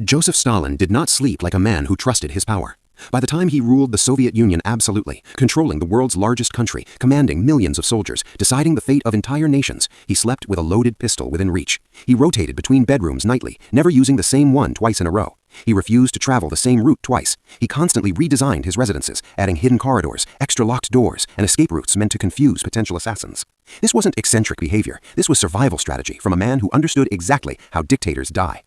Joseph Stalin did not sleep like a man who trusted his power. By the time he ruled the Soviet Union absolutely, controlling the world's largest country, commanding millions of soldiers, deciding the fate of entire nations, he slept with a loaded pistol within reach. He rotated between bedrooms nightly, never using the same one twice in a row. He refused to travel the same route twice. He constantly redesigned his residences, adding hidden corridors, extra locked doors, and escape routes meant to confuse potential assassins. This wasn't eccentric behavior. This was survival strategy from a man who understood exactly how dictators die.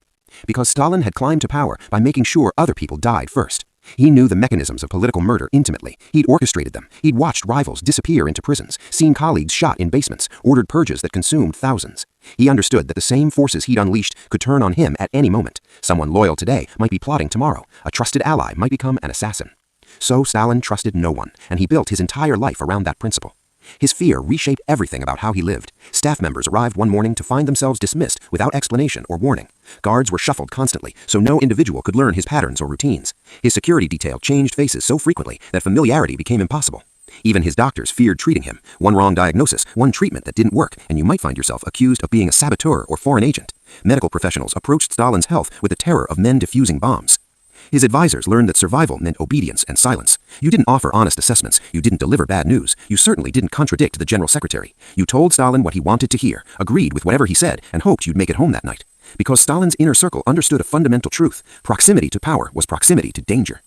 Because Stalin had climbed to power by making sure other people died first. He knew the mechanisms of political murder intimately. He'd orchestrated them. He'd watched rivals disappear into prisons, seen colleagues shot in basements, ordered purges that consumed thousands. He understood that the same forces he'd unleashed could turn on him at any moment. Someone loyal today might be plotting tomorrow. A trusted ally might become an assassin. So Stalin trusted no one, and he built his entire life around that principle. His fear reshaped everything about how he lived. Staff members arrived one morning to find themselves dismissed without explanation or warning. Guards were shuffled constantly, so no individual could learn his patterns or routines. His security detail changed faces so frequently that familiarity became impossible. Even his doctors feared treating him. One wrong diagnosis, one treatment that didn't work, and you might find yourself accused of being a saboteur or foreign agent. Medical professionals approached Stalin's health with the terror of men defusing bombs. His advisors learned that survival meant obedience and silence. You didn't offer honest assessments. You didn't deliver bad news. You certainly didn't contradict the general secretary. You told Stalin what he wanted to hear, agreed with whatever he said, and hoped you'd make it home that night. Because Stalin's inner circle understood a fundamental truth. Proximity to power was proximity to danger.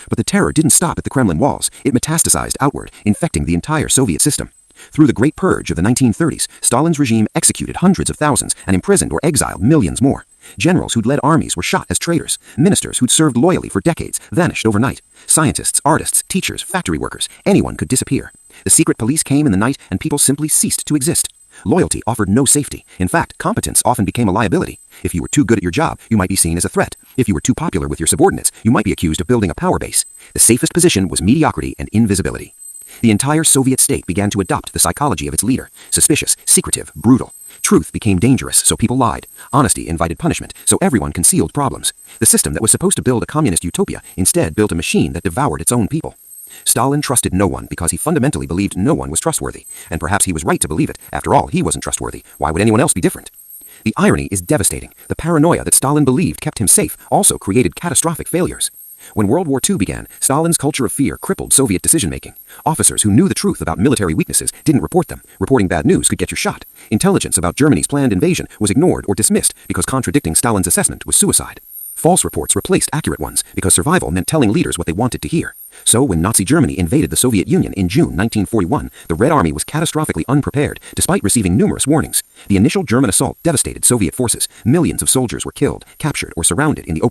But the terror didn't stop at the Kremlin walls. It metastasized outward, infecting the entire Soviet system. Through the Great Purge of the 1930s, Stalin's regime executed hundreds of thousands and imprisoned or exiled millions more. Generals who'd led armies were shot as traitors. Ministers who'd served loyally for decades vanished overnight. Scientists, artists, teachers, factory workers, anyone could disappear. The secret police came in the night and people simply ceased to exist. Loyalty offered no safety. In fact, competence often became a liability. If you were too good at your job, you might be seen as a threat. If you were too popular with your subordinates, you might be accused of building a power base. The safest position was mediocrity and invisibility. The entire Soviet state began to adopt the psychology of its leader. Suspicious, secretive, brutal. Truth became dangerous, so people lied. Honesty invited punishment, so everyone concealed problems. The system that was supposed to build a communist utopia instead built a machine that devoured its own people. Stalin trusted no one because he fundamentally believed no one was trustworthy. And perhaps he was right to believe it. After all, he wasn't trustworthy. Why would anyone else be different? The irony is devastating. The paranoia that Stalin believed kept him safe also created catastrophic failures. When World War II began, Stalin's culture of fear crippled Soviet decision-making. Officers who knew the truth about military weaknesses didn't report them. Reporting bad news could get you shot. Intelligence about Germany's planned invasion was ignored or dismissed because contradicting Stalin's assessment was suicide. False reports replaced accurate ones because survival meant telling leaders what they wanted to hear. So when Nazi Germany invaded the Soviet Union in June 1941, the Red Army was catastrophically unprepared despite receiving numerous warnings. The initial German assault devastated Soviet forces. Millions of soldiers were killed, captured, or surrounded in the open.